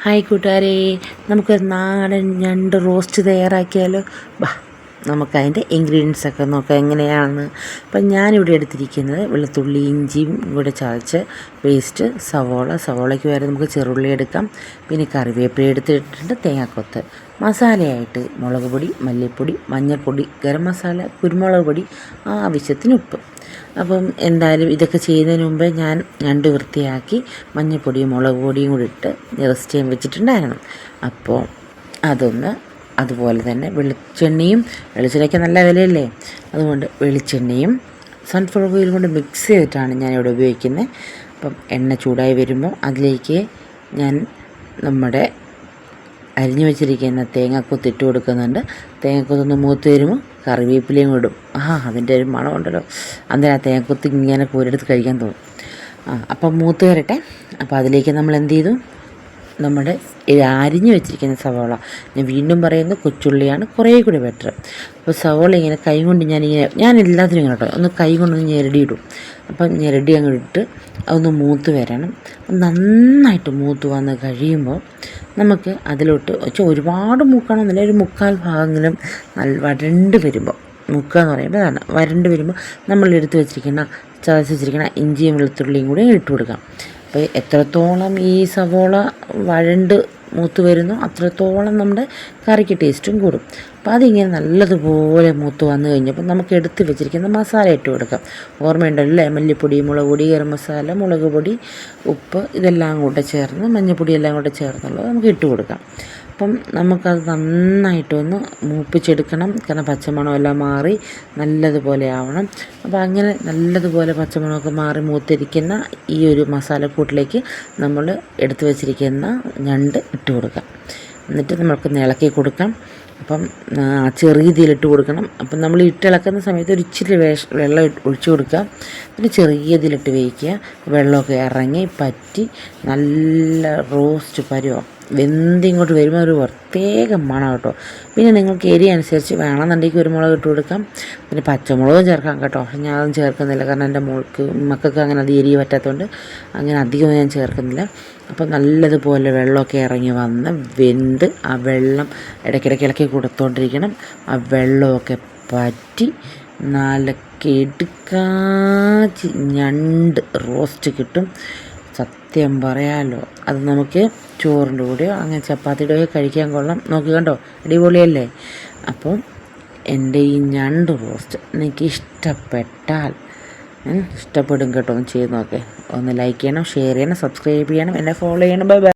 Hi കൂട്ടുകാരെ, നമുക്കൊരു നാടൻ ഞണ്ട് റോസ്റ്റ് തയ്യാറാക്കിയാലോ? വാ, നമുക്കതിൻ്റെ ഇൻഗ്രീഡിയൻസ് ഒക്കെ നോക്കാം എങ്ങനെയാണെന്ന്. അപ്പം ഞാനിവിടെ എടുത്തിരിക്കുന്നത് വെളുത്തുള്ളി ഇഞ്ചിയും കൂടെ ചതച്ച് പേസ്റ്റ്, സവോളയ്ക്ക് വരെ നമുക്ക് ചെറുള്ളി എടുക്കാം, പിന്നെ കറിവേപ്പില എടുത്തിട്ടുണ്ട്, തേങ്ങാക്കൊത്ത്, മസാലയായിട്ട് മുളക് പൊടി, മല്ലിപ്പൊടി, മഞ്ഞൾപ്പൊടി, ഗരം മസാല, കുരുമുളക് പൊടി, ആവശ്യത്തിന് ഉപ്പ്. അപ്പം എന്തായാലും ഇതൊക്കെ ചെയ്യുന്നതിന് മുമ്പേ ഞാൻ ഞണ്ട് വൃത്തിയാക്കി മഞ്ഞൾപ്പൊടിയും മുളക് പൊടിയും കൂടി ഇട്ട് റെസ്റ്റ് ചെയ്യാൻ വെച്ചിട്ടുണ്ടായിരുന്നു. അപ്പോൾ അതൊന്ന് അതുപോലെ തന്നെ വെളിച്ചെണ്ണയ്ക്ക് നല്ല വിലയല്ലേ, അതുകൊണ്ട് വെളിച്ചെണ്ണയും സൺഫ്ലവർ ഓയിലും കൊണ്ട് മിക്സ് ചെയ്തിട്ടാണ് ഞാനിവിടെ ഉപയോഗിക്കുന്നത്. അപ്പം എണ്ണ ചൂടായി വരുമ്പോൾ അതിലേക്ക് ഞാൻ നമ്മുടെ അരിഞ്ഞു വെച്ചിരിക്കുന്ന തേങ്ങാക്കൊത്ത് ഇട്ട് കൊടുക്കുന്നുണ്ട്. തേങ്ങാക്കൊത്തൊന്ന് മൂത്ത് വരുമ്പോൾ കറിവേപ്പിലയും ഇടും. അതിൻ്റെ ഒരു മണമുണ്ടല്ലോ, അന്നേരം ആ തേങ്ങാക്കൊത്ത് ഇങ്ങനെ കോരെടുത്ത് കഴിക്കാൻ തോന്നും. അപ്പം മൂത്ത് വരട്ടെ. അപ്പോൾ അതിലേക്ക് നമ്മൾ എന്ത് ചെയ്തു, നമ്മുടെ അരിഞ്ഞു വെച്ചിരിക്കുന്ന സവോള, ഞാൻ വീണ്ടും പറയുന്നത് കൊച്ചുള്ളിയാണ് കുറേ കൂടി ബെറ്റർ. അപ്പോൾ സവോള ഇങ്ങനെ കൈ കൊണ്ട് ഞാൻ എല്ലാത്തിനും ഇങ്ങനെ കേട്ടോ ഒന്ന് കൈ കൊണ്ടൊന്ന് ഞെരടിയിടും. അപ്പം ഞെരടി അങ്ങോട്ട് ഇട്ട് അതൊന്ന് മൂത്ത് വരണം. നന്നായിട്ട് മൂത്ത് വന്ന് കഴിയുമ്പോൾ നമുക്ക് അതിലോട്ട് ഒരുപാട് മൂക്കണമെന്നില്ല, ഒരു മുക്കാൽ ഭാഗമെങ്കിലും വരണ്ട് വരുമ്പോൾ, മുക്കുക എന്ന് പറയുമ്പോൾ അതാണ് വരണ്ട് വരുമ്പോൾ നമ്മൾ എടുത്ത് ചതച്ച് വെച്ചിരിക്കുന്ന ഇഞ്ചിയും വെളുത്തുള്ളിയും കൂടി ഇട്ട് കൊടുക്കാം. അപ്പോൾ എത്രത്തോളം ഈ സവോള വഴണ്ട് മൂത്ത് വരുന്നു അത്രത്തോളം നമ്മുടെ കറിക്ക് ടേസ്റ്റും കൂടും. അപ്പോൾ അതിങ്ങനെ നല്ലതുപോലെ മൂത്ത് വന്നു കഴിഞ്ഞപ്പോൾ നമുക്ക് എടുത്ത് വെച്ചിരിക്കുന്ന മസാല ഇട്ട് കൊടുക്കാം. ഓർമ്മയുണ്ടല്ലോ, മല്ലിപ്പൊടി, മുളക് പൊടി, ഗരം മസാല, മുളക് പൊടി, ഉപ്പ്, ഇതെല്ലാം കൂടെ ചേർന്ന് മഞ്ഞൾപ്പൊടി എല്ലാം കൂടെ ചേർന്നുള്ളത് നമുക്ക് ഇട്ട് കൊടുക്കാം. അപ്പം നമുക്കത് നന്നായിട്ടൊന്ന് മൂപ്പിച്ചെടുക്കണം, കാരണം പച്ചമണമെല്ലാം മാറി നല്ലതുപോലെ ആവണം. അപ്പോൾ അങ്ങനെ നല്ലതുപോലെ പച്ചമണമൊക്കെ മാറി മൂത്തിരിക്കുന്ന ഈ ഒരു മസാലക്കൂട്ടിലേക്ക് നമ്മൾ എടുത്തു വച്ചിരിക്കുന്ന ഞണ്ട് ഇട്ട് കൊടുക്കാം. എന്നിട്ട് നമ്മൾക്ക് ഇളക്കി കൊടുക്കാം. അപ്പം ചെറിയ ഇതിലിട്ട് കൊടുക്കണം. അപ്പം നമ്മൾ ഇളക്കുന്ന സമയത്ത് ഒരു ഇച്ചിരി വെള്ളം ഒഴിച്ചു കൊടുക്കുക. പിന്നെ ചെറിയ ഇതിലിട്ട് വേവിക്കുക. വെള്ളമൊക്കെ ഇറങ്ങി പറ്റി നല്ല റോസ്റ്റ് പരുവം വെന്തിങ്ങോട്ട് വരുമ്പോൾ ഒരു പ്രത്യേക മണം കേട്ടോ. പിന്നെ നിങ്ങൾക്ക് എരി അനുസരിച്ച് വേണമെന്നുണ്ടെങ്കിൽ കുരുമുളക് ഇട്ട് കൊടുക്കാം, പിന്നെ പച്ചമുളകും ചേർക്കാം കേട്ടോ. പക്ഷെ ഞാനതും ചേർക്കുന്നില്ല, കാരണം എൻ്റെ മക്കൾക്ക് അങ്ങനെ അത് എരി പറ്റാത്തതുകൊണ്ട് അങ്ങനെ അധികം ഞാൻ ചേർക്കുന്നില്ല. അപ്പം നല്ലതുപോലെ വെള്ളമൊക്കെ ഇറങ്ങി വന്ന് വെന്ത് ആ വെള്ളം ഇടയ്ക്കിടയ്ക്ക് ഇളക്കി കൊടുത്തോണ്ടിരിക്കണം. ആ വെള്ളമൊക്കെ പറ്റി നല്ല കിടുക്കാച്ചി ഞണ്ട് റോസ്റ്റ് കിട്ടും. സത്യം പറയാമല്ലോ, അത് നമുക്ക് ചോറിൻ്റെ കൂടെയോ അങ്ങനെ ചപ്പാത്തിയുടെ കൂടെയോ കഴിക്കാൻ കൊള്ളാം. നോക്കി കണ്ടോ, അടിപൊളിയല്ലേ? അപ്പം എൻ്റെ ഈ ഞണ്ട് റോസ്റ്റ് എനിക്ക് ഇഷ്ടപ്പെട്ടാൽ ഇഷ്ടപ്പെടും കേട്ടോ, ഒന്ന് ചെയ്ത് നോക്കേ. ഒന്ന് ലൈക്ക് ചെയ്യണം, ഷെയർ ചെയ്യണം, സബ്സ്ക്രൈബ് ചെയ്യണം, എന്നെ ഫോളോ ചെയ്യണം. Bye bye.